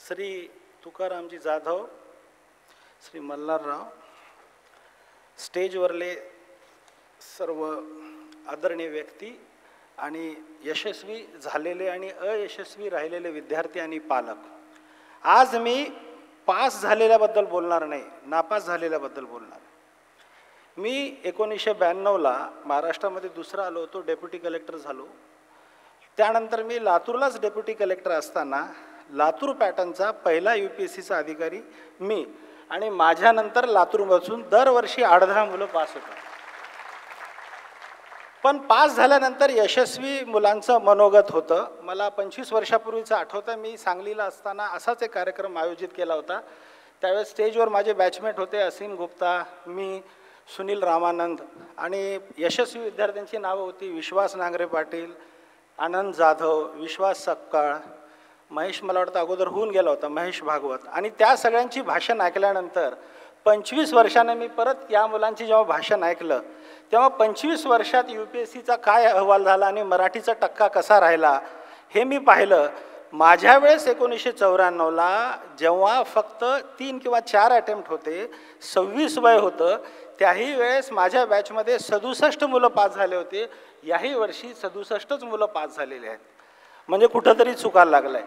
श्री तुकारामजी जाधव, श्री मल्हारराव, स्टेजवरले सर्व आदरणीय व्यक्ती आणि यशस्वी झालेले आणि अयशस्वी राहिलेले विद्यार्थी आणि पालक, आज मी पास झालेल्याबद्दल बोलणार नाही, नापास झालेल्याबद्दल बोलणार. मी 1992ला महाराष्ट्रामध्ये दुसरा आलो होतो, डेप्युटी कलेक्टर झालो. त्यानंतर मी लातूरलाच डेप्युटी कलेक्टर असताना लातूर पॅटर्नचा पहिला UPSCचा अधिकारी मी, आणि माझ्यानंतर लातूरमधून दरवर्षी 8-10 मुलं पास होतात. पण पास झाल्यानंतर यशस्वी मुलांचं मनोगत होतं. मला 25 वर्षापूर्वीचं आठवतं, मी सांगलीला असताना असाच एक कार्यक्रम आयोजित केला होता. त्यावेळेस स्टेजवर माझे बॅचमेट होते असीम गुप्ता, मी, सुनील रामानंद, आणि यशस्वी विद्यार्थ्यांची नावं होती विश्वास नांगरे पाटील, आनंद जाधव, विश्वास सपकाळ, महेश, मला वाटतं अगोदर होऊन गेला होता, महेश भागवत. आणि त्या सगळ्यांची भाषण ऐकल्यानंतर 25 वर्षाने मी परत या मुलांची जेव्हा भाषण ऐकलं तेव्हा 25 वर्षात UPSCचा काय अहवाल झाला आणि मराठीचा टक्का कसा राहिला हे मी पाहिलं. माझ्या वेळेस 1994ला जेव्हा फक्त 3 किंवा 4 अटेम्प्ट होते, 26 वय होतं, त्याही वेळेस माझ्या बॅचमध्ये 67 मुलं पास झाले होते. याही वर्षी 67च मुलं पास झालेले आहेत. म्हणजे कुठंतरी चुकायला लागलाय.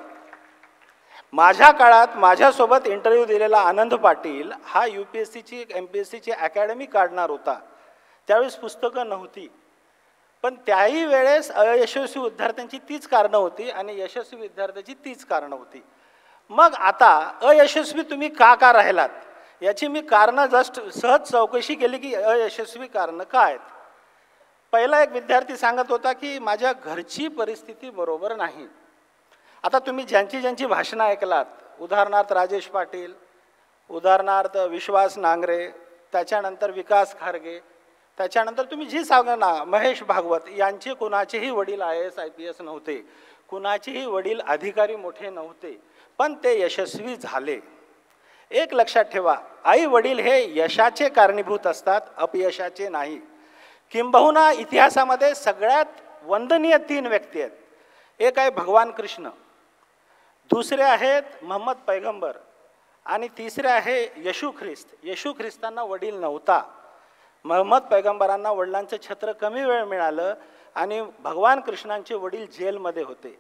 माझ्या काळात माझ्यासोबत इंटरव्ह्यू दिलेला आनंद पाटील हा UPSCची MPSCची अकॅडमी काढणार होता. त्यावेळेस पुस्तकं नव्हती, पण त्याही वेळेस अयशस्वी विद्यार्थ्यांची तीच कारणं होती आणि यशस्वी विद्यार्थ्यांची तीच कारणं होती. मग आता अयशस्वी तुम्ही का राहिलात याची मी कारणं जस्ट सहज चौकशी केली की अयशस्वी कारणं काय आहेत. पहिला एक विद्यार्थी सांगत होता की माझ्या घरची परिस्थिती बरोबर नाही. आता तुम्ही ज्यांची भाषणं ऐकलात, उदाहरणार्थ राजेश पाटील, उदाहरणार्थ विश्वास नांगरे, त्याच्यानंतर विकास खारगे, त्याच्यानंतर तुम्ही जी सांगा ना महेश भागवत, यांचे कुणाचेही वडील IAS IPS नव्हते, कुणाचेही वडील अधिकारी मोठे नव्हते, पण ते यशस्वी झाले. एक लक्षात ठेवा, आई वडील हे यशाचे कारणीभूत असतात, अपयशाचे नाही. किंबहुना इतिहासामध्ये सगळ्यात वंदनीय 3 व्यक्ती आहेत. एक आहे भगवान कृष्ण, दुसरे आहेत मोहम्मद पैगंबर, आणि तिसरे आहे येशू ख्रिस्त. येशू ख्रिस्तांना वडील नव्हता. मोहम्मद पैगंबरांना वडिलांचं छत्र कमी वेळ मिळालं आणि भगवान कृष्णांचे वडील जेलमध्ये होते.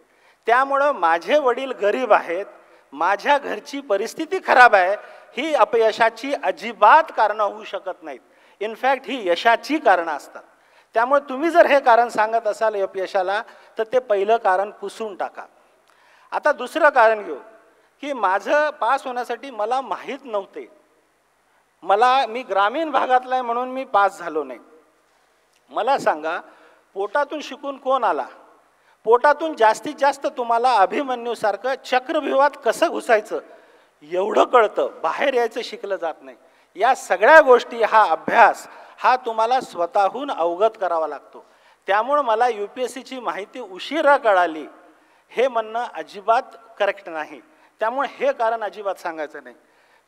त्यामुळं माझे वडील गरीब आहेत, माझ्या घरची परिस्थिती खराब आहे, ही अपयशाची अजिबात कारणं होऊ शकत नाहीत. इनफॅक्ट ही यशाची कारणं असतात. त्यामुळे तुम्ही जर हे कारण सांगत असाल अपयशाला तर ते पहिलं कारण पुसून टाका. आता दुसरं कारण घेऊ की माझं पास होण्यासाठी मला माहीत नव्हते. मी ग्रामीण भागातला आहे म्हणून मी पास झालो नाही. मला सांगा, पोटातून शिकून कोण आला? पोटातून जास्तीत जास्त तुम्हाला अभिमन्यूसारखं चक्रव्यूहात कसं घुसायचं एवढं कळतं, बाहेर यायचं शिकलं जात नाही. या सगळ्या गोष्टी, हा अभ्यास हा तुम्हाला स्वतःहून अवगत करावा लागतो. त्यामुळं मला UPSCची माहिती उशिरा कळाली हे म्हणणं अजिबात करेक्ट नाही. त्यामुळे हे कारण अजिबात सांगायचं नाही.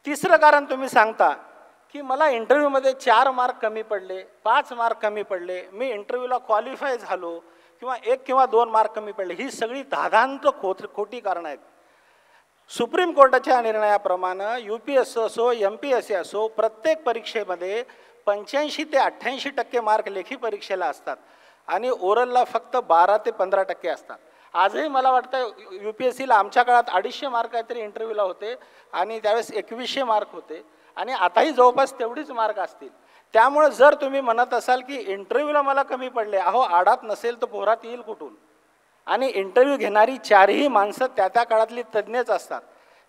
तिसरं कारण तुम्ही सांगता की मला इंटरव्ह्यूमध्ये 4 मार्क कमी पडले, 5 मार्क कमी पडले, मी इंटरव्ह्यूला क्वालिफाय झालो, किंवा 1 किंवा 2 मार्क कमी पडले. ही सगळी धादांत खोटी कारणं आहेत. सुप्रीम कोर्टाच्या निर्णयाप्रमाणे UPSC असो MPSC असो, प्रत्येक परीक्षेमध्ये 85 ते 88% मार्क लेखी परीक्षेला असतात आणि ओरलला फक्त 12 ते 15% असतात. आजही मला वाटतं UPSCला आमच्या काळात 250 मार्क काहीतरी इंटरव्ह्यूला होते आणि त्यावेळेस 2100 मार्क होते आणि आताही जवळपास तेवढीच मार्क असतील. त्यामुळे जर तुम्ही म्हणत असाल की इंटरव्ह्यूला मला कमी पडले, अहो आडात नसेल तर पोहरात येईल कुठून? आणि इंटरव्ह्यू घेणारी 4ही माणसं त्या काळातली तज्ज्ञच असतात.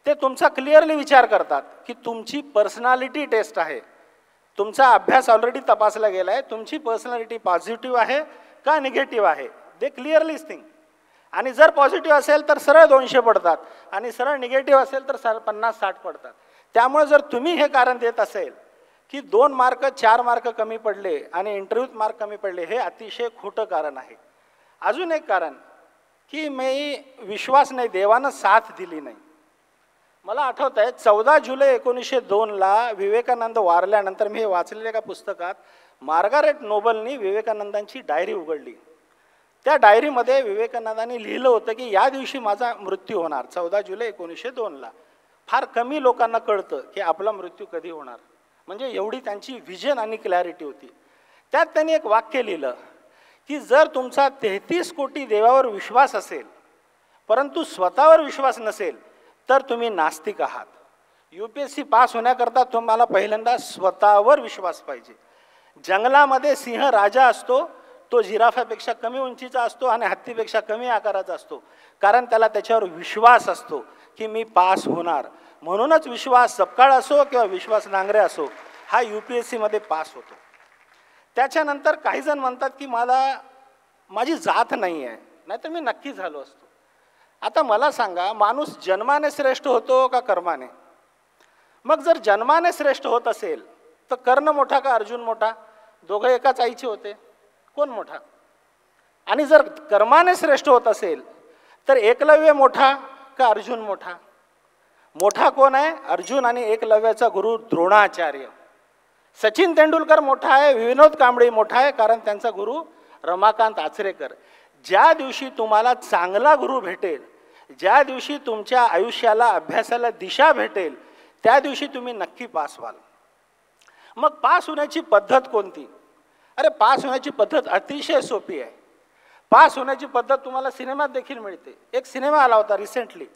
ते तुमचा क्लिअरली विचार करतात की तुमची पर्सनॅलिटी टेस्ट आहे, तुमचा अभ्यास ऑलरेडी तपासला गेला आहे, तुमची पर्सनॅलिटी पॉझिटिव्ह आहे का निगेटिव्ह आहे, दे क्लिअरली थिंक. आणि जर पॉझिटिव्ह असेल तर सरळ 200 पडतात आणि सरळ निगेटिव्ह असेल तर 50-60 पडतात. त्यामुळे जर तुम्ही हे कारण देत असेल की 2 मार्क 4 मार्क कमी पडले आणि इंटरव्ह्यूत मार्क कमी पडले, हे अतिशय खोटं कारण आहे. अजून एक कारण की मी विश्वास नाही, देवानं साथ दिली नाही. मला आठवत आहे 14 जुलै 1902ला विवेकानंद वारल्यानंतर मी हे वाचलेल्या एका पुस्तकात मार्गारेट नोबलनी विवेकानंदांची डायरी उघडली. त्या डायरीमध्ये विवेकानंदांनी लिहिलं होतं की या दिवशी माझा मृत्यू होणार, 14 जुलै 1902ला. फार कमी लोकांना कळतं की आपला मृत्यू कधी होणार. म्हणजे एवढी त्यांची व्हिजन आणि क्लॅरिटी होती. त्यात त्यांनी एक वाक्य लिहिलं की जर तुमचा 33 कोटी देवावर विश्वास असेल परंतु स्वतःवर विश्वास नसेल तर तुम्ही नास्तिक आहात. UPSC पास होण्याकरता तुम्हाला पहिल्यांदा स्वतःवर विश्वास पाहिजे. जंगलामध्ये सिंह राजा असतो, तो जिराफ्यापेक्षा कमी उंचीचा असतो आणि हत्तीपेक्षा कमी आकाराचा असतो, कारण त्याला त्याच्यावर विश्वास असतो की मी पास होणार. म्हणूनच विश्वास सपकाळ असो किंवा विश्वास नांगरे असो, हा UPSCमध्ये पास होतो. त्याच्यानंतर काही जण म्हणतात की माझी जात नाही आहे, नाहीतर मी नक्की झालो असतो. आता मला सांगा, माणूस जन्माने श्रेष्ठ होतो का कर्माने? मग जर जन्माने श्रेष्ठ होत असेल तर कर्ण मोठा का अर्जुन मोठा? दोघं एकाच आईचे होते, कोण मोठा? आणि जर कर्माने श्रेष्ठ होत असेल तर एकलव्य मोठा का अर्जुन मोठा? मोठा कोण आहे? अर्जुन आणि एकलव्याचा गुरु द्रोणाचार्य. सचिन तेंडुलकर मोठा आहे, विनोद कांबळे मोठा आहे, कारण त्यांचा गुरु रमाकांत आचरेकर. ज्या दिवशी तुम्हाला चांगला गुरु भेटेल, ज्या दिवशी तुमच्या आयुष्याला अभ्यासाला दिशा भेटेल, त्या दिवशी तुम्ही नक्की पास व्हाल. मग पास होण्याची पद्धत कोणती? अरे पास होण्याची पद्धत अतिशय सोपी आहे. पास होण्याची पद्धत तुम्हाला सिनेमात देखील मिळते. एक सिनेमा आला होता रिसेंटली,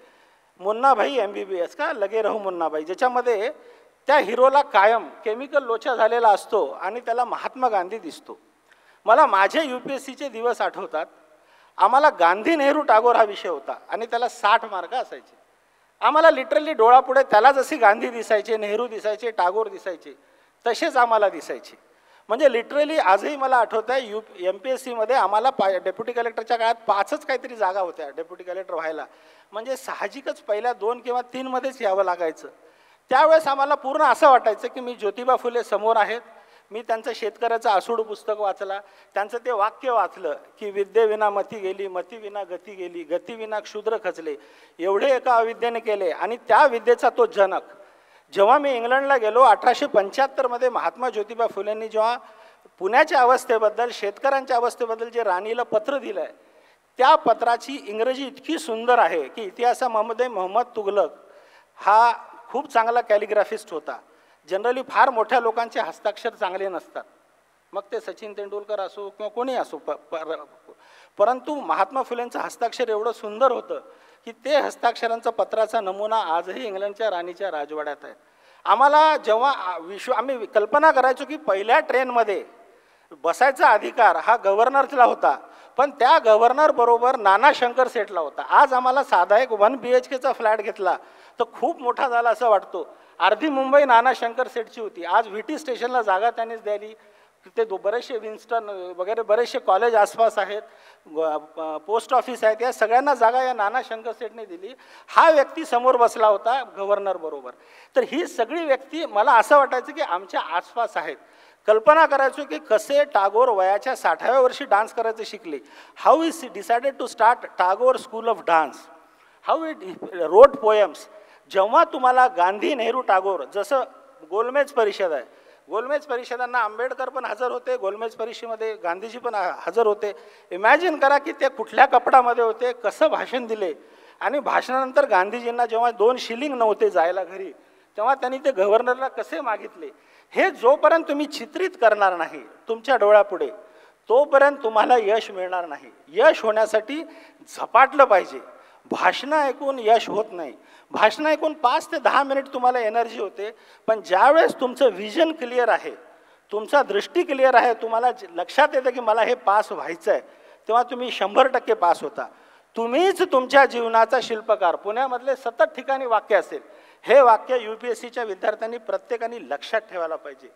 मुन्नाभाई MBBS का लगे रहू मुन्नाभाई, ज्याच्यामध्ये त्या हिरोला कायम केमिकल लोचा झालेला असतो आणि त्याला महात्मा गांधी दिसतो. मला माझे UPSCचे दिवस आठवतात. आम्हाला गांधी नेहरू टागोर हा विषय होता आणि त्याला 60 मार्क असायचे. आम्हाला लिटरली डोळापुढे त्याला जसे गांधी दिसायचे, नेहरू दिसायचे, टागोर दिसायचे, तसेच आम्हाला दिसायचे. म्हणजे लिटरली आजही मला आठवतं आहे MPSCमध्ये आम्हाला डेप्युटी कलेक्टरच्या काळात 5च काहीतरी जागा होत्या डेप्युटी कलेक्टर व्हायला. म्हणजे साहजिकच पहिल्या 2 किंवा 3मध्येच यावं लागायचं. त्यावेळेस आम्हाला पूर्ण असं वाटायचं की मी ज्योतिबा फुले समोर आहेत. मी त्यांचं शेतकऱ्याचं आसूड पुस्तक वाचला, त्यांचं ते वाक्य वाचलं की विद्येविना मती गेली, मतीविना गती गेली, गतीविना क्षुद्र खचले, एवढे एका अविद्येने केले. आणि त्या विद्येचा तो जनक. जेव्हा मी इंग्लंडला गेलो 1875मध्ये महात्मा ज्योतिबा फुलेंनी जेव्हा पुण्याच्या अवस्थेबद्दल, शेतकऱ्यांच्या अवस्थेबद्दल जे राणीला पत्र दिलं आहे, त्या पत्राची इंग्रजी इतकी सुंदर आहे की इतिहासामध्ये मोहम्मद तुगलक हा खूप चांगला कॅलिग्राफिस्ट होता. जनरली फार मोठ्या लोकांचे हस्ताक्षर चांगले नसतात, मग ते सचिन तेंडुलकर असो किंवा कोणी असो, परंतु महात्मा फुलेंचं हस्ताक्षर एवढं सुंदर होतं की ते हस्ताक्षरांचा पत्राचा नमुना आजही इंग्लंडच्या राणीच्या राजवाड्यात आहे. आम्हाला जेव्हा आम्ही कल्पना करायचो की पहिल्या ट्रेनमध्ये बसायचा अधिकार हा गव्हर्नरला होता, पण त्या गव्हर्नर बरोबर नाना शंकर सेठला होता. आज आम्हाला साधा एक 1 BHKचा फ्लॅट घेतला तर खूप मोठा झाला असं वाटतो. अर्धी मुंबई नाना शंकर सेठची होती. आज VT स्टेशनला जागा त्यांनीच द्यायली. तिथे बरेचसे विन्स्टन वगैरे बरेचसे कॉलेज आसपास आहेत, पोस्ट ऑफिस आहेत, या सगळ्यांना जागा या नाना शंकर सेठने दिली. हा व्यक्ती समोर बसला होता गव्हर्नर बरोबर. तर ही सगळी व्यक्ती मला असं वाटायचं की आमच्या आसपास आहेत. कल्पना करायचो की कसे टागोर वयाच्या 60व्या वर्षी डान्स करायचे शिकले. How is decided to start Tagore school of dance, how it wrote poems. जेव्हा तुम्हाला गांधी नेहरू टागोर, जसं गोलमेज परिषद आहे, गोलमेज परिषदांना आंबेडकर पण हजर होते, गोलमेज परिषदेमध्ये गांधीजी पण हजर होते. इमॅजिन करा की ते कुठल्या कपड्यामध्ये होते, कसं भाषण दिले. आणि भाषणानंतर गांधीजींना जेव्हा 2 शिलिंग नव्हते जायला घरी, तेव्हा त्यांनी ते गव्हर्नरला कसे मागितले. हे जोपर्यंत तुम्ही चित्रित करणार नाही तुमच्या डोळ्यापुढे, तोपर्यंत तुम्हाला यश मिळणार नाही. यश होण्यासाठी झपाटलं पाहिजे. भाषणं ऐकून यश होत नाही. भाषणं ऐकून 5 ते 10 मिनिट तुम्हाला एनर्जी होते, पण ज्यावेळेस तुमचं विजन क्लिअर आहे, तुमचा दृष्टी क्लिअर आहे, तुम्हाला लक्षात येतं की मला हे पास व्हायचं आहे, तेव्हा तुम्ही 100% पास होता. तुम्हीच तुमच्या जीवनाचा शिल्पकार. पुण्यामधले 70 ठिकाणी वाक्य असेल. हे वाक्य UPSCच्या विद्यार्थ्यांनी प्रत्येकाने लक्षात ठेवायला पाहिजे.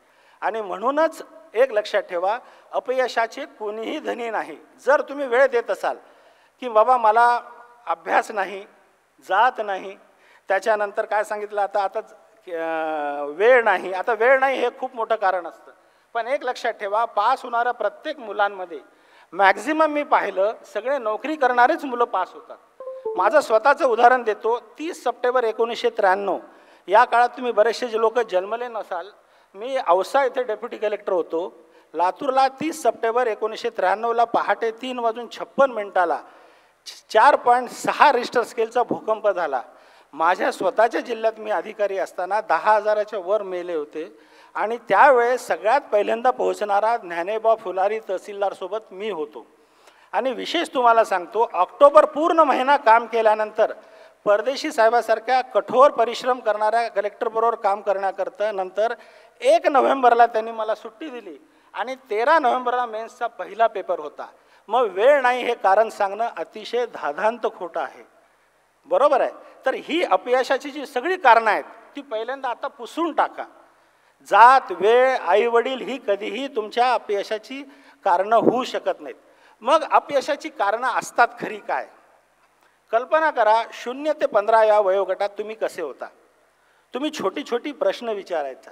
आणि म्हणूनच एक लक्षात ठेवा, अपयशाचे कोणीही धनी नाही. जर तुम्ही वेळ देत असाल की बाबा मला अभ्यास नाही, जात नाही, त्याच्यानंतर काय सांगितलं आता वेळ नाही. आता वेळ नाही हे खूप मोठं कारण असतं. पण एक लक्षात ठेवा, पास होणाऱ्या प्रत्येक मुलांमध्ये मॅक्झिमम मी पाहिलं सगळे नोकरी करणारेच मुलं पास होतात. माझं स्वतःचं उदाहरण देतो. 30 सप्टेंबर 1993 या काळात तुम्ही बरेचसे जे लोक जन्मले नसाल, मी औसा येथे डेप्युटी कलेक्टर होतो. लातूरला 30 सप्टेंबर 1993 पहाटे 3:56 4.6 रिश्टर स्केलचा भूकंप झाला. माझ्या स्वतःच्या जिल्ह्यात मी अधिकारी असताना 10,000च्या वर मेले होते आणि त्यावेळेस सगळ्यात पहिल्यांदा पोहोचणारा ज्ञानेबा फुलारी तहसीलदारसोबत मी होतो. आणि विशेष तुम्हाला सांगतो, ऑक्टोबर पूर्ण महिना काम केल्यानंतर परदेशी साहेबासारख्या कठोर परिश्रम करणाऱ्या कलेक्टरबरोबर काम करण्याकरता नंतर 1 नोव्हेंबरला त्यांनी मला सुट्टी दिली आणि 13 नोव्हेंबरला मेन्सचा पहिला पेपर होता. मग वेळ नाही हे कारण सांगणं अतिशय धादांत खोटं आहे. बरोबर आहे. तर ही अपयशाची जी सगळी कारणं आहेत ती पहिल्यांदा आता पुसून टाका. जात, वेळ, आईवडील ही कधीही तुमच्या अपयशाची कारणं होऊ शकत नाहीत. मग अपयशाची कारणं असतात खरी काय? कल्पना करा, 0 ते 15 या वयोगटात तुम्ही कसे होता. तुम्ही छोटी छोटी प्रश्न विचारायचा,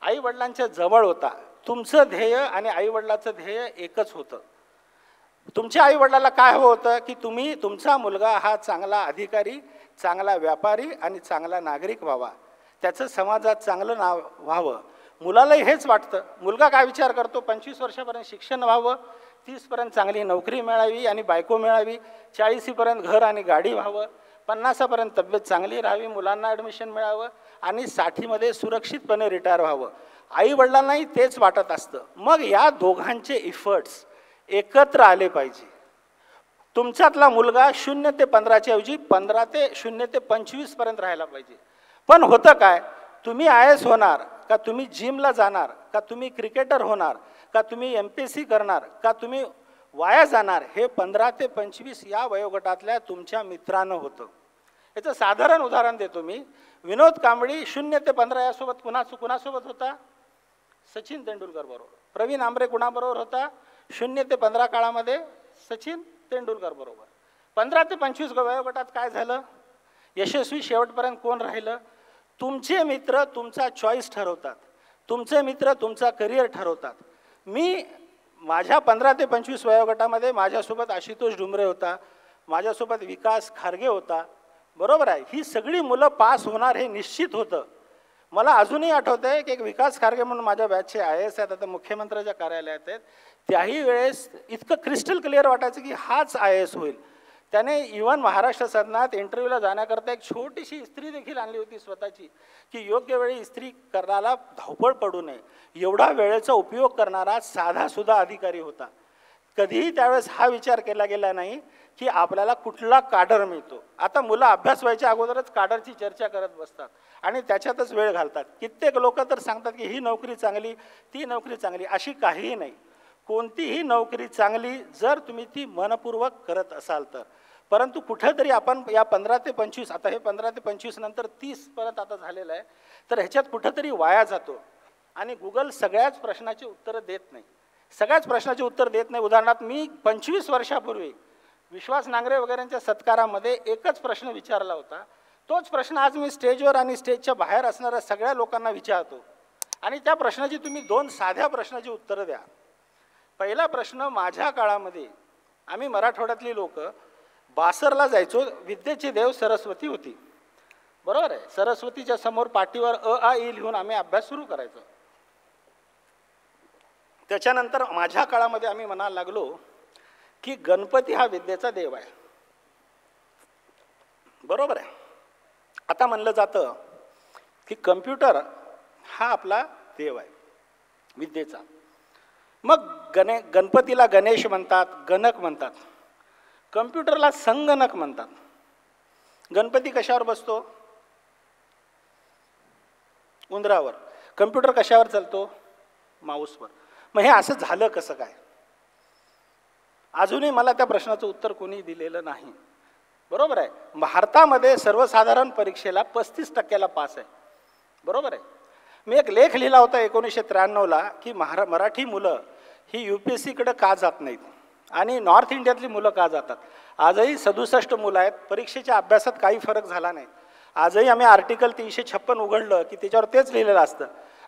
आईवडिलांच्या जवळ होता. तुमचं ध्येय आणि आईवडिलाचं ध्येय एकच होतं. तुमच्या आईवडिलाला काय हवं होतं की तुमचा मुलगा हा चांगला अधिकारी, चांगला व्यापारी आणि चांगला नागरिक व्हावा, त्याचं समाजात चांगलं नाव व्हावं. मुलालाही हेच वाटतं. मुलगा काय विचार करतो, 25 वर्षापर्यंत शिक्षण व्हावं, 30पर्यंत चांगली नोकरी मिळावी आणि बायको मिळावी, 40पर्यंत घर आणि गाडी व्हावं, 50पर्यंत तब्येत चांगली राहावी, मुलांना ॲडमिशन मिळावं आणि 60मध्ये सुरक्षितपणे रिटायर व्हावं. आईवडिलांनाही तेच वाटत असतं. मग या दोघांचे इफर्ट्स एकत्र आले पाहिजे. तुमच्यातला मुलगा 0 ते 15च्या ऐवजी 0 ते 25पर्यंत राहायला पाहिजे. पण होतं काय, तुम्ही IAS होणार का, तुम्ही जिमला जाणार का, तुम्ही क्रिकेटर होणार का, तुम्ही MPSC करणार का, तुम्ही वाया जाणार, हे 15 ते 25 या वयोगटातल्या तुमच्या मित्रानं होतं. याचं साधारण उदाहरण देतो मी. विनोद कांबळी 0 ते 15 यासोबत कुणासोबत होता? सचिन तेंडुलकर बरोबर. प्रवीण आंबरे कुणाबरोबर होता? 0 ते 15 काळामध्ये सचिन तेंडुलकर बरोबर. 15 ते 25 वयोगटात काय झालं? यशस्वी शेवटपर्यंत कोण राहिलं? तुमचे मित्र तुमचा चॉईस ठरवतात, तुमचे मित्र तुमचा करिअर ठरवतात. मी माझ्या 15 ते 25 वयोगटामध्ये माझ्यासोबत आशुतोष डुमरे होता, माझ्यासोबत विकास खारगे होता. बरोबर आहे. ही सगळी मुलं पास होणार हे निश्चित होतं. मला अजूनही आठवतं आहे की एक विकास खारगे म्हणून माझ्या बॅचचे IAS आहेत, आता मुख्यमंत्र्याच्या कार्यालयात आहेत. त्याही वेळेस इतकं क्रिस्टल क्लिअर वाटायचं की हाच IAS होईल. त्याने इव्हन महाराष्ट्र सदनात इंटरव्ह्यूला जाण्याकरता एक छोटीशी इस्त्री देखील आणली होती स्वतःची, की योग्य वेळी इस्त्री करण्याला धावपळ पडू नये. एवढा वेळेचा उपयोग करणारा साधासुद्धा अधिकारी होता. कधीही त्यावेळेस हा विचार केला गेला नाही की आपल्याला कुठला काडर मिळतो. आता मुलं अभ्यास व्हायच्या अगोदरच काडरची चर्चा करत बसतात आणि त्याच्यातच वेळ घालतात. कित्येक लोक तर सांगतात की ही नोकरी चांगली, ती नोकरी चांगली. अशी काहीही नाही. कोणतीही नोकरी चांगली जर तुम्ही ती मनपूर्वक करत असाल तर. परंतु कुठेतरी आपण या 15 ते 25, आता हे 15 ते 25 नंतर 30 परत आता झालेलं आहे, तर ह्याच्यात कुठेतरी वाया जातो. आणि गुगल सगळ्याच प्रश्नाची उत्तरं देत नाही, सगळ्याच प्रश्नाचे उत्तर देत नाही. उदाहरणार्थ मी 25 वर्षापूर्वी विश्वास नांगरे वगैरेंच्या सत्कारामध्ये एकच प्रश्न विचारला होता. तोच प्रश्न आज मी स्टेजवर आणि स्टेजच्या बाहेर असणाऱ्या सगळ्या लोकांना विचारतो. आणि त्या प्रश्नाची तुम्ही 2 साध्या प्रश्नाची उत्तरं द्या. पहिला प्रश्न, माझ्या काळामध्ये आम्ही मराठवाड्यातली लोक बासरला जायचो. विद्येची देव सरस्वती होती. बरोबर आहे. सरस्वतीच्या समोर पाटीवर अ आ इ लिहून आम्ही अभ्यास सुरू करायचो. त्याच्यानंतर माझ्या काळामध्ये आम्ही म्हणायला लागलो की गणपती हा विद्येचा देव आहे. बरोबर आहे. आता म्हणलं जातं की कम्प्युटर हा आपला देव आहे विद्येचा. मग गणपतीला गणेश म्हणतात, गणक म्हणतात. कम्प्युटरला संगणक म्हणतात. गणपती कशावर बसतो? उंदरावर. कम्प्युटर कशावर चालतो? माऊसवर. मग हे असं झालं कसं काय? अजूनही मला त्या प्रश्नाचं उत्तर कोणी दिलेलं नाही. बरोबर आहे. भारतामध्ये सर्वसाधारण परीक्षेला 35% पास आहे. बरोबर आहे. मी एक लेख लिहिला होता 1993ला की मराठी मुलं ही UPSCकडे का जात नाहीत आणि नॉर्थ इंडियातली मुलं का जातात. आजही 67 मुलं आहेत. परीक्षेच्या अभ्यासात काही फरक झाला नाही. आजही आम्ही आर्टिकल 356 उघडलं की त्याच्यावर तेच लिहिलेलं असतं,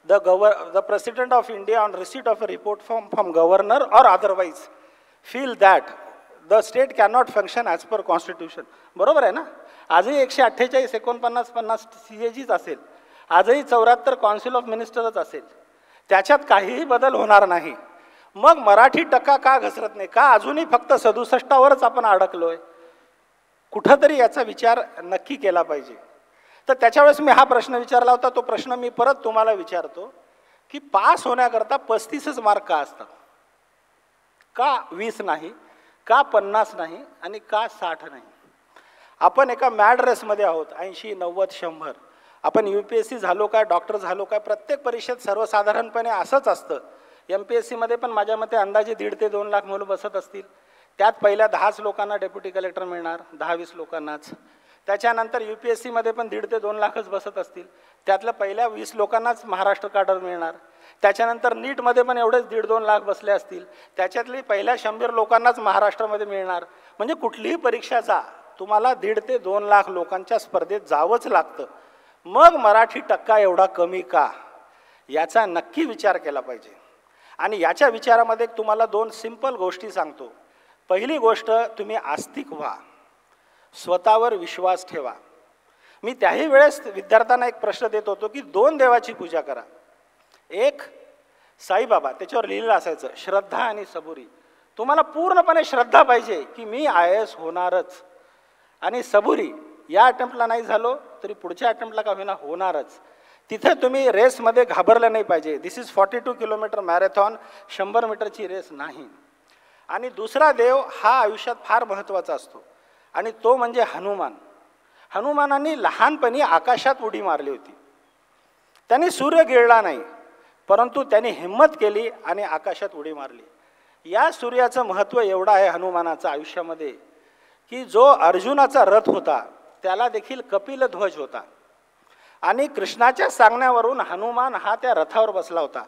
the president of India on receipt of a report from governor or otherwise feel that the state cannot function as per constitution. बरोबर आहे ना. आजही 148, 49, 50 CAGच असेल. आजही 74 कॉन्सिल ऑफ मिनिस्टरच असेल. त्याच्यात काहीही बदल होणार नाही. मग मराठी टक्का का घसरत नाही? का अजूनही फक्त 67वरच आपण अडकलोय? कुठंतरी याचा विचार नक्की केला पाहिजे. तर त्याच्यावेळेस मी हा प्रश्न विचारला होता. तो प्रश्न मी परत तुम्हाला विचारतो की पास होण्याकरता 35च मार्क का असतात? का 20 नाही, का 50 नाही आणि का 60 नाही? आपण एका मॅड रेसमध्ये आहोत. 80, 90, 100. आपण UPSC झालो काय, डॉक्टर झालो काय, प्रत्येक परीक्षेत सर्वसाधारणपणे असंच असतं. MPSC मध्ये पण माझ्या मते अंदाजे 1.5 ते 2 लाख मुलं बसत असतील. त्यात पहिल्या 10च लोकांना डेप्युटी कलेक्टर मिळणार, 10-20 लोकांनाच. त्याच्यानंतर UPSC मध्ये पण 1.5 ते 2 लाखच बसत असतील. त्यातल्या पहिल्या 20 लोकांनाच महाराष्ट्र काडर मिळणार. त्याच्यानंतर नीटमध्ये पण एवढेच 1.5-2 लाख बसले असतील. त्याच्यातली पहिल्या 100 लोकांनाच महाराष्ट्रामध्ये मिळणार. म्हणजे कुठलीही परीक्षा जा, तुम्हाला 1.5 ते 2 लाख लोकांच्या स्पर्धेत जावंच लागतं. मग मराठी टक्का एवढा कमी का, याचा नक्की विचार केला पाहिजे. आणि याच्या विचारामध्ये तुम्हाला 2 सिंपल गोष्टी सांगतो. पहिली गोष्ट, तुम्ही आस्तिक व्हा, स्वतःवर विश्वास ठेवा. मी त्याही वेळेस विद्यार्थ्यांना एक प्रश्न देत होतो की 2 देवाची पूजा करा. एक साईबाबा, त्याच्यावर लिहिलेलं असायचं श्रद्धा आणि सबुरी. तुम्हाला पूर्णपणे श्रद्धा पाहिजे की मी IAS होणारच, आणि सबुरी या अटेम्प्टला नाही झालो तरी पुढच्या अटेम्प्टला का होईना होणारच. तिथे तुम्ही रेसमध्ये घाबरलं नाही पाहिजे. दिस इज 42 किलोमीटर मॅरेथॉन, 100 मीटरची रेस नाही. आणि दुसरा देव हा आयुष्यात फार महत्त्वाचा असतो, आणि तो म्हणजे हनुमान. हनुमानांनी लहानपणी आकाशात उडी मारली होती. त्यांनी सूर्य गिळला नाही, परंतु त्यांनी हिम्मत केली आणि आकाशात उडी मारली. या सूर्याचं महत्त्व एवढं आहे हनुमानाचं आयुष्यामध्ये की जो अर्जुनाचा रथ होता त्याला देखील कपिलध्वज होता, आणि कृष्णाच्या सांगण्यावरून हनुमान हा त्या रथावर बसला होता.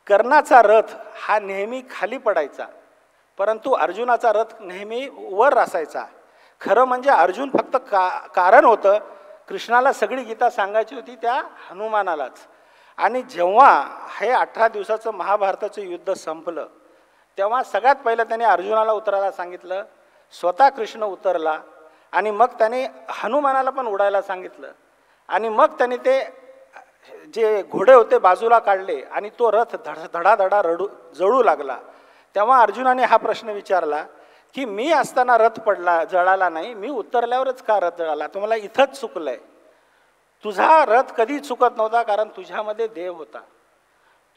कर्णाचा रथ हा नेहमी खाली पडायचा, परंतु अर्जुनाचा रथ नेहमी वर असायचा. खरं म्हणजे अर्जुन फक्त कारण होतं, कृष्णाला सगळी गीता सांगायची होती त्या हनुमानालाच. आणि जेव्हा हे 18 दिवसाचं महाभारताचं युद्ध संपलं, तेव्हा सगळ्यात पहिलं त्याने अर्जुनाला उतरायला सांगितलं. स्वतः कृष्ण उतरला, आणि मग त्याने हनुमानाला पण उडायला सांगितलं, आणि मग त्याने ते जे घोडे होते बाजूला काढले, आणि तो रथ धडाधडा जळू लागला. तेव्हा अर्जुनाने हा प्रश्न विचारला की मी असताना रथ जळाला नाही, मी उतरल्यावरच का रथ जळाला? तुम्हाला इथंच चुकलंय. तुझा रथ कधी चुकत नव्हता, कारण तुझ्यामध्ये देव होता.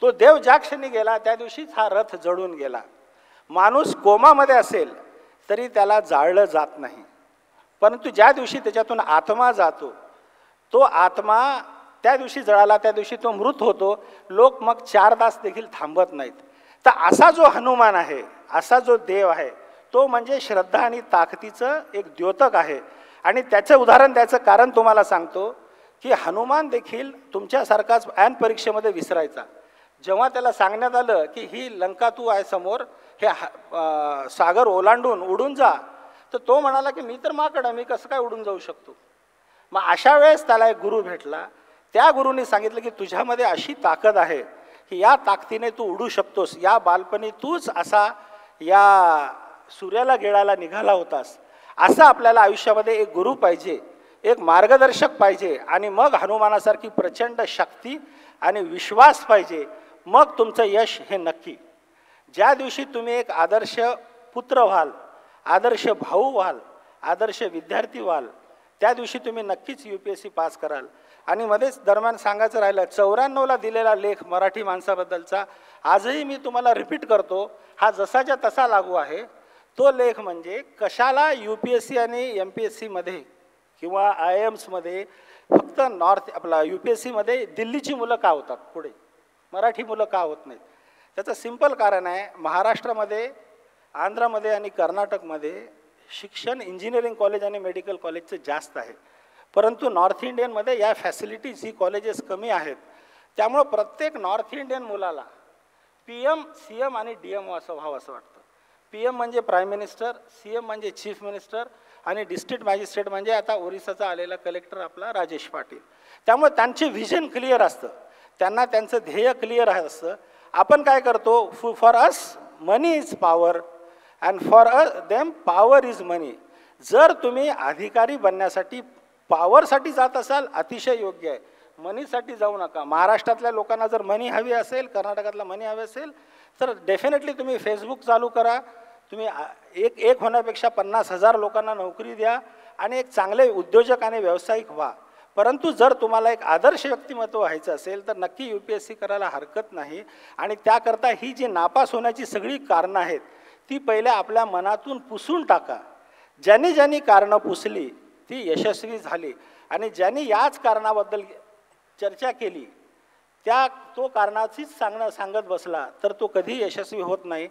तो देव ज्या क्षणी गेला त्या दिवशीच हा रथ जळून गेला. माणूस कोमामध्ये असेल तरी त्याला जाळलं जात नाही, परंतु ज्या दिवशी त्याच्यातून आत्मा जातो, तो आत्मा त्या दिवशी जळाला, त्या दिवशी तो मृत होतो. लोक मग 4 तास देखील थांबत नाहीत. तर असा जो हनुमान आहे, असा जो देव आहे, तो म्हणजे श्रद्धा आणि ताकदीचं एक द्योतक आहे. आणि त्याचं उदाहरण द्यायचं कारण तुम्हाला सांगतो की हनुमान देखील तुमच्यासारखाच ऐन परीक्षेमध्ये विसरायचा. जेव्हा त्याला सांगण्यात आलं की ही लंका तू आहे समोर, हे सागर ओलांडून उडून जा, तर तो म्हणाला की मी तर माकड आहे, मी कसं काय उडून जाऊ शकतो? मग अशा वेळेस त्याला एक गुरु भेटला. त्या गुरुने सांगितलं की तुझ्यामध्ये अशी ताकद आहे की या ताकदीने तू उडू शकतोस. या बालपणी तूच असा या सूर्याला गिळायला निघाला होतास. असं आपल्याला आयुष्यामध्ये एक गुरु पाहिजे, एक मार्गदर्शक पाहिजे, आणि मग हनुमानासारखी प्रचंड शक्ती आणि विश्वास पाहिजे. मग तुमचं यश हे नक्की. ज्या दिवशी तुम्ही एक आदर्श पुत्र व्हाल, आदर्श भाऊ व्हाल, आदर्श विद्यार्थी व्हाल, त्या दिवशी तुम्ही नक्कीच UPSC पास कराल. आणि मध्येच दरम्यान सांगायचं राहिलं, 94ला दिलेला लेख मराठी माणसाबद्दलचा आजही मी तुम्हाला रिपीट करतो. हा जसाच्या तसा लागू आहे. तो लेख म्हणजे कशाला UPSC आणि MPSC मध्ये किंवा IIMs मध्ये फक्त UPSC मध्ये दिल्लीची मुलं का होतात पुढे, मराठी मुलं का होत नाहीत? त्याचं सिंपल कारण आहे, महाराष्ट्रामध्ये, आंध्रामध्ये आणि कर्नाटकमध्ये शिक्षण इंजिनिअरिंग कॉलेज आणि मेडिकल कॉलेजचं जास्त आहे, परंतु नॉर्थ इंडियनमध्ये या फॅसिलिटीज ही कॉलेजेस कमी आहेत. त्यामुळं प्रत्येक नॉर्थ इंडियन मुलाला PM, CM आणि DMO असं व्हावं असं वाटतं. PM म्हणजे प्राईम मिनिस्टर, CM म्हणजे चीफ मिनिस्टर, आणि डिस्ट्रिक्ट मॅजिस्ट्रेट म्हणजे आता ओरिसाचा आलेला कलेक्टर आपला राजेश पाटील. त्यामुळे त्यांचे व्हिजन क्लिअर असतं, त्यांना त्यांचं ध्येय क्लिअर असतं. आपण काय करतो, for us money is power and for them power is money. जर तुम्ही अधिकारी बनण्यासाठी पॉवरसाठी जात असाल, अतिशय योग्य आहे. मनीसाठी जाऊ नका. महाराष्ट्रातल्या लोकांना जर मनी हवी असेल, कर्नाटकातला मनी हवी असेल, तर डेफिनेटली तुम्ही फेसबुक चालू करा. तुम्ही एक होण्यापेक्षा 50,000 लोकांना नोकरी द्या आणि एक चांगले उद्योजक आणि व्यावसायिक व्हा. परंतु जर तुम्हाला एक आदर्श व्यक्तिमत्व व्हायचं असेल तर नक्की UPSC करायला हरकत नाही. आणि त्याकरता ही जी नापास होण्याची सगळी कारणं आहेत ती पहिले आपल्या मनातून पुसून टाका. ज्यांनी ज्यांनी कारणं पुसली ती यशस्वी झाली, आणि ज्यांनी याच कारणाबद्दल चर्चा केली तो कारणाचीच सांगत बसला तर तो कधी यशस्वी होत नाही.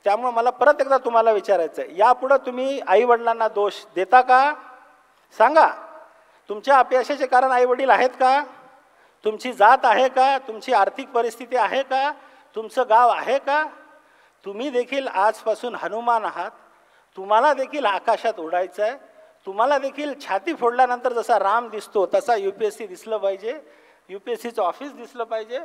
त्यामुळे मला परत एकदा तुम्हाला विचारायचं आहे, यापुढं तुम्ही आईवडिलांना दोष देता का? सांगा. तुमच्या अपयशाचे कारण आईवडील आहेत का? तुमची जात आहे का? तुमची आर्थिक परिस्थिती आहे का? तुमचं गाव आहे का? तुम्ही देखील आजपासून हनुमान आहात. तुम्हाला देखील आकाशात उडायचं आहे. तुम्हाला देखील छाती फोडल्यानंतर जसा राम दिसतो तसा UPSC दिसलं पाहिजे, UPSCचं ऑफिस दिसलं पाहिजे.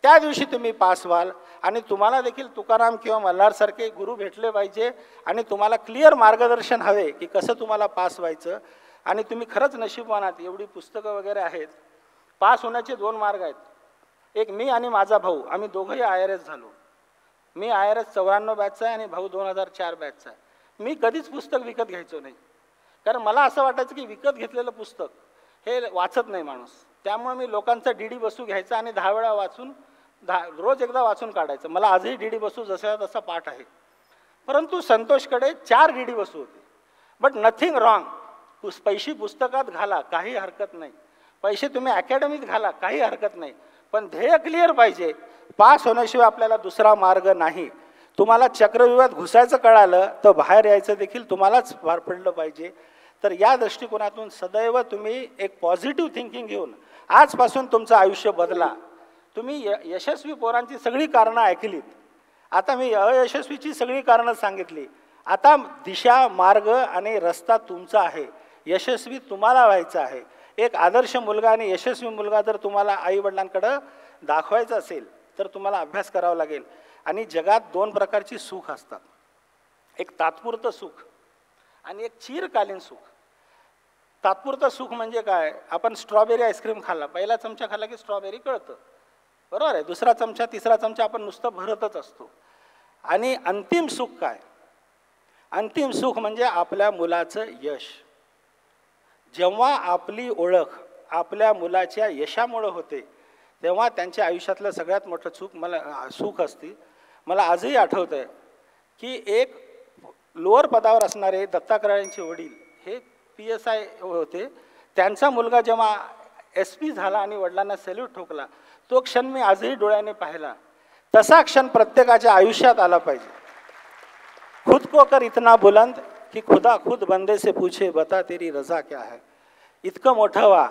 त्या दिवशी तुम्ही पास व्हाल. आणि तुम्हाला देखील तुकाराम किंवा मल्हारसारखे गुरु भेटले पाहिजे आणि तुम्हाला क्लिअर मार्गदर्शन हवे की कसं तुम्हाला पास व्हायचं. आणि तुम्ही खरंच नशीबवान आहात, एवढी पुस्तकं वगैरे आहेत. पास होण्याचे 2 मार्ग आहेत. एक मी आणि माझा भाऊ, आम्ही दोघंही IRS झालो. मी IRS 94 बॅचचा आहे आणि भाऊ 2004 बॅचचा आहे. मी कधीच पुस्तक विकत घ्यायचो नाही, कारण मला असं वाटायचं की विकत घेतलेलं पुस्तक हे वाचत नाही माणूस. त्यामुळे मी लोकांचा DD बसू घ्यायचा आणि 10 वेळा वाचून रोज एकदा वाचून काढायचं. मला आजही DD बसू जसा तसा पाठ आहे. परंतु संतोषकडे 4 DD बसू होते. But nothing wrong. पैसे पुस्तकात घाला, काही हरकत नाही. पैसे तुम्ही अकॅडमीत घाला, काही हरकत नाही. पण ध्येय क्लिअर पाहिजे. पास होण्याशिवाय आपल्याला दुसरा मार्ग नाही. तुम्हाला चक्रव्यूहात घुसायचं कळालं तर बाहेर यायचं देखील तुम्हालाच भार पडलं पाहिजे. तर या दृष्टिकोनातून सदैव तुम्ही एक पॉझिटिव्ह थिंकिंग घेऊन आजपासून तुमचं आयुष्य बदला. तुम्ही यशस्वी पोरांची सगळी कारणं ऐकलीत. आता मी अयशस्वीची सगळी कारणं सांगितली. आता दिशा, मार्ग आणि रस्ता तुमचा आहे. यशस्वी तुम्हाला व्हायचं आहे. एक आदर्श मुलगा आणि यशस्वी मुलगा जर तुम्हाला आईवडिलांकडं दाखवायचं असेल तर तुम्हाला अभ्यास करावा लागेल. आणि जगात 2 प्रकारची सुख असतात. एक तात्पुरतं सुख आणि एक चिरकालीन सुख. तात्पुरतं सुख म्हणजे काय? आपण स्ट्रॉबेरी आईस्क्रीम खाल्ला, पहिला चमचा खाल्ला की स्ट्रॉबेरी कळतं, बरोबर आहे. दुसरा चमचा, तिसरा चमचा आपण नुसतं भरतच असतो. आणि अंतिम सुख काय? अंतिम सुख म्हणजे आपल्या मुलाचं यश. जेव्हा आपली ओळख आपल्या मुलाच्या यशामुळे होते तेव्हा त्यांच्या आयुष्यातलं सगळ्यात मोठं सुख असते. मला आजही आठवतं आहे की एक लोअर पदावर असणारे दत्तात्रयांचे वडील हे PSI होते. त्यांचा मुलगा जेव्हा SP झाला आणि वडिलांना सॅल्यूट ठोकला, तो क्षण मी आजही डोळ्याने पाहिला. तसा क्षण प्रत्येकाच्या आयुष्यात आला पाहिजे. खुद को कर इतना बुलंद की खुदा खुद बंदे से पूछे बता तेरी रजा क्या है. इतकं मोठं व्हा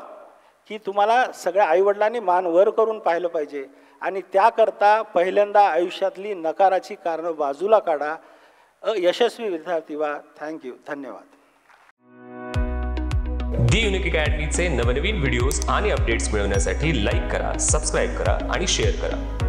की तुम्हाला सगळ्या आईवडिलांनी मान वर करून पाहिलं पाहिजे. आणि त्याकरता पहिल्यांदा आयुष्यातली नकाराची कारणं बाजूला काढा. यशस्वी विद्यार्थी व्हा. थँक्यू, धन्यवाद. दी युनिक अकॅडमीचे नवनवीन व्हिडिओज आणि अपडेट्स मिळवण्यासाठी लाईक करा, सबस्क्राईब करा आणि शेअर करा.